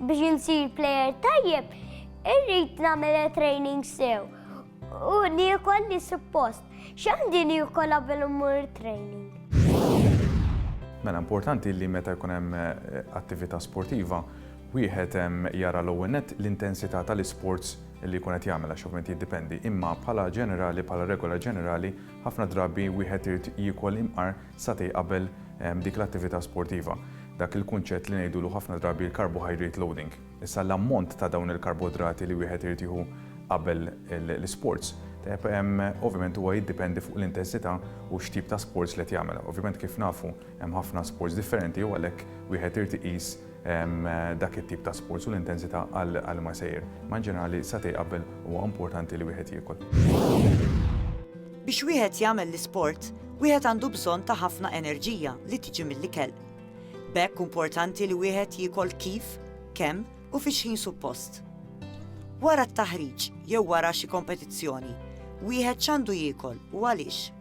biex insir plejer tajjeb, irrid nagħmel training sew. U niekol li suppost. X'għandi niekol qabel immur training? Mela importanti li meta jkun hemm attività sportiva, wieħed jara l-ewwel nett l-intensità tal-isports li jkun qed jagħmel għax ovvjament jiddependi. Imma bħala ġenerali, bħala regola ġenerali, ħafna drabi wieħed irid jiekol imqar satej qabel dik l-attività sportiva. Dak il-kunċett li ngħidulu ħafna drabi l-carbohydrate loading. Issa l-ammont ta' dawn il-karboidrati li wieħed irid jieħu qabel l-sports. Ovvjament huwa jiddependi fuq l-intensità u x'tip ta' sports li qed jagħmel. Ovvjament kif nafu hemm ħafna sports differenti u għalhekk wieħed irid iqis dak it-tip ta' sports u l-intensità għal ma sejjer. Ma ġenerali satej qabel huwa importanti li wieħed jiekol. Biex wieħed jagħmel l-isport, wieħed għandu bżonn ta' ħafna enerġija li tiġi mill-ikel. B'hekk importanti li wieħed jiekol kif, kemm u fix ħin suppost. Wara t-taħriġ jew wara xi kompetizzjoni, wieħed x'għandu jiekol u għaliex.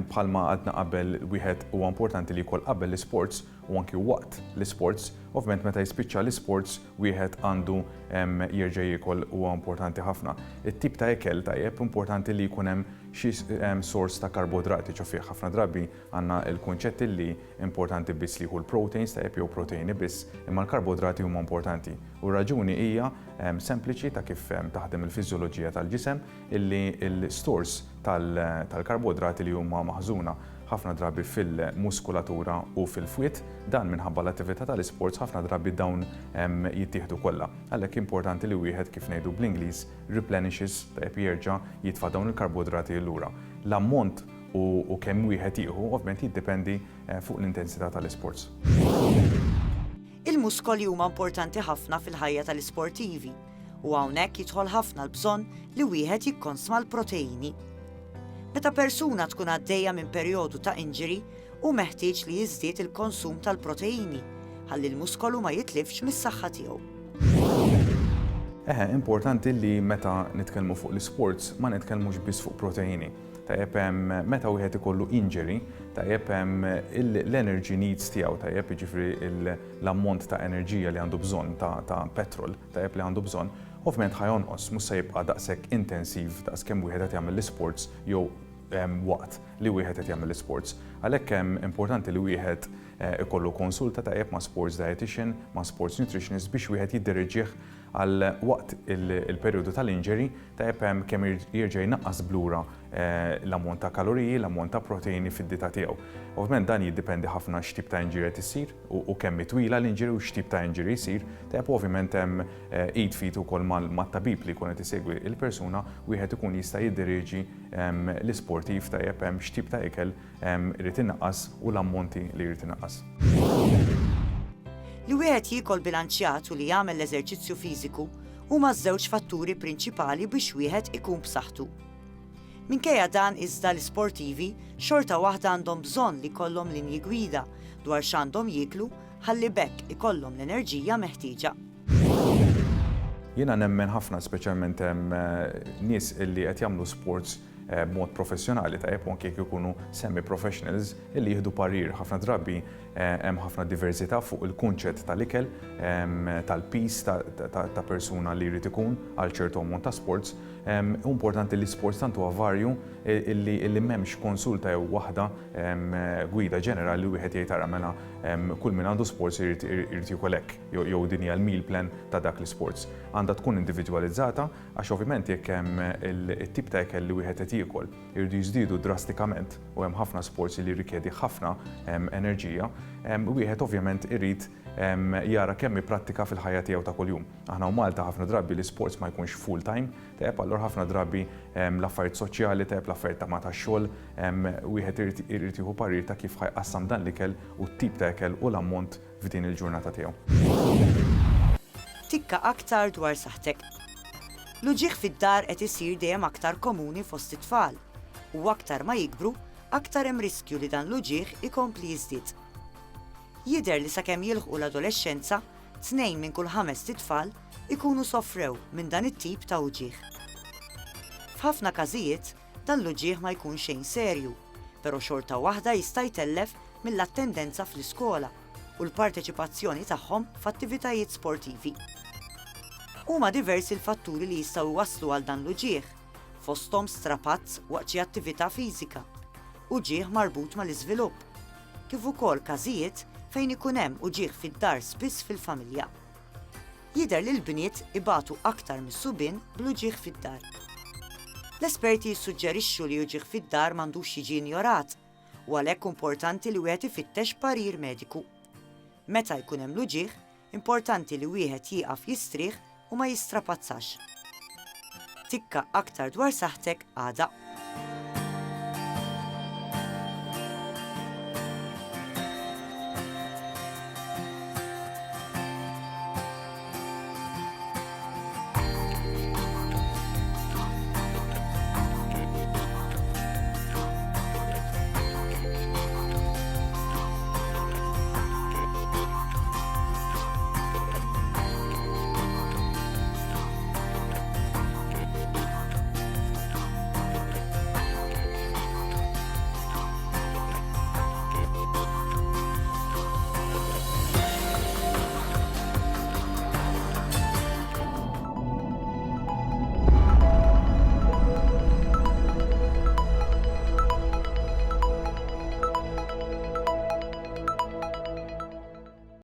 Bħalma għadna qabel wieħed huwa importanti li jkun qabel l-isports u anki waqt l-isports. Ovvjament meta jispiċċa l-isports wieħed għandu jerġa' jiekol huwa importanti ħafna. It-tip ta' ikel tajjeb importanti li jkun hemm xi sors ta' karboidrati ġo ħafna drabi għandna l-kunċett li importanti biss li jkun proteins tajjeb jew proteini biss, imma l-karboidrati huma importanti. U raġuni hija sempliċi ta' kif taħdem il-fiżjoloġija tal-ġisem illi l-stores tal-karboidrati li huma maħżuna ħafna drabi fil-muskulatura u fil-fwiet, dan minħabba l-attività tal-isports ħafna drabi dawn jittieħdu kollha. Għalhekk importanti li wieħed kif ngħidu bl-Ingliż replenishes tajjeb jerġa' jitfa' dawn il-karboidrati lura. L-ammont u kemm wieħed jieħu ovvjament jiddependi fuq l-intensità tal-isports. Il-muskoli huma importanti ħafna fil-ħajja tal-isportivi u hawnhekk jidħol ħafna l-bżonn li wieħed jikkonsma l-proteini. Meta persuna tkun għaddejja minn perjodu ta' injury u meħtieġ li jiżdied il-konsum tal-proteini ħalli l-muskolu ma jitlifx mis-saħħa tiegħu. Importanti li meta nitkellmu fuq l-isports ma nitkellmux biss fuq proteini. Tajjeb meta wieħed ikollu injury, tajjeb l-energy needs tiegħu, tajjeb jiġifieri l-ammont ta' enerġija li għandu bżonn ta' petrol, tajjeb li għandu bżonn, ovvjament ħajonqos mhux se jibqa' daqshekk intensiv daqskemm wieħed qed jagħmel l-isports jew waqt li wieħed qed jagħmel l-isports. Għalhekk hemm importanti li wieħed ikollu konsulta tajjeb ma' sports dietitian, ma' sports nutritionist biex wieħed jiddiriġih għal waqt il-perjodu tal-injury tajjeb kemm jerġa' jnaqqas blura l-ammont ta' kaloriji, l-ammont ta' proteini fid-dieta tiegħu. Ovvjament dan jiddependi ħafna x'tip ta' injury qed issir u kemm twila l-injury u x'tip ta' injury jsir. Tajjeb ovvjament hemm id fit ukoll mat-tabib li jkun qed isegwi il-persuna wieħed ikun jista' jiddiriġi l-isportiv tajjeb hemm x'tip ta' ikel irid innaqqas u l-ammonti li jrid innaqqas. Li wieħed jiekol bilanċjat u li jagħmel l-eżerċizzju fiżiku huma ż-żewġ fatturi prinċipali biex wieħed ikun b'saħħtu. Minkejja dan iżda l-isportivi xorta waħda għandhom bżonn li jkollhom linji gwida dwar x'għandhom jieklu ħalli bekk ikollhom l-enerġija meħtieġa. Jiena nemmen ħafna speċjalment hemm nies illi qed jagħmlu sports b'mod professjonali tajjeb anke jekk ikunu semi-professionals illi jieħdu parir ħafna drabi hemm ħafna diversità fuq il-kunċett tal-ikel, tal-pis ta' persuna li jrid ikun għal ċertu ammont ta' sports. Importanti li sports tant huwa varju illi m'hemmx konsulta jew waħda gwida ġenerali li wieħed jgħid tara mela kull min għandu sports irid jiekel hekk jew din hija l-meal plan ta' dak l-isports. Għandha tkun individwalizzata għax ovvjament jekk hemm it-tip ta' ikel li wieħed qed jiekol irridu jiżdiedu drastikament u hemm ħafna sports li jirrikjedi ħafna enerġija, wieħed ovvjament irid jara kemm jipprattika fil-ħajja tiegħu ta' kuljum. Aħna u Malta ħafna drabi l-isports ma jkunx full time, tajjeb allura ħafna drabi l-affarijiet soċjali, tajjeb l-affarijiet ta' ma tax-xogħol, wieħed irid jieħu parir ta' kif ħajqassam dan l-ikel u t-tip ta' ikel u l-ammont f'din il-ġurnata tiegħu. Tikka aktar dwar saħħtek. L-uġigħ fid-dar qed isir dejjem aktar komuni fost it-tfal u aktar ma jikbru, aktar hemm riskju li dan l-uġigħ ikompli jiżdied. Jidher li sakemm jilħqu l-adolescenza, 2 minn kull 5 tfal ikunu sofrew minn dan it-tip ta' uġigħ. F'ħafna każijiet dan l-uġigħ ma jkunx xejn serju, però xorta waħda jista' jtellef mill-attendenza fl-iskola u l-parteċipazzjoni tagħhom f'attivitajiet sportivi. Huma diversi l-fatturi li jistgħu waslu għal dan l-uġigħ, fosthom strapazz waqt xi attività fiżika, uġigħ marbut mal-iżvilupp, kif ukoll każijiet fejn ikun hemm uġigħ fid-dar spiss fil-familja. Jidher li l-bniet ibatu aktar mis-subien bl-uġigħ fid-dar. L-esperti jissuġġerixxu li uġigħ fid-dar m'għandux jiġi injorat u għalhekk importanti li wieħed ifittex parir mediku. Meta jkun hemm l-uġigħ, importanti li wieħed jieqaf jistrieħ u ma jistrapazzax. Tikka aktar dwar saħħtek għada.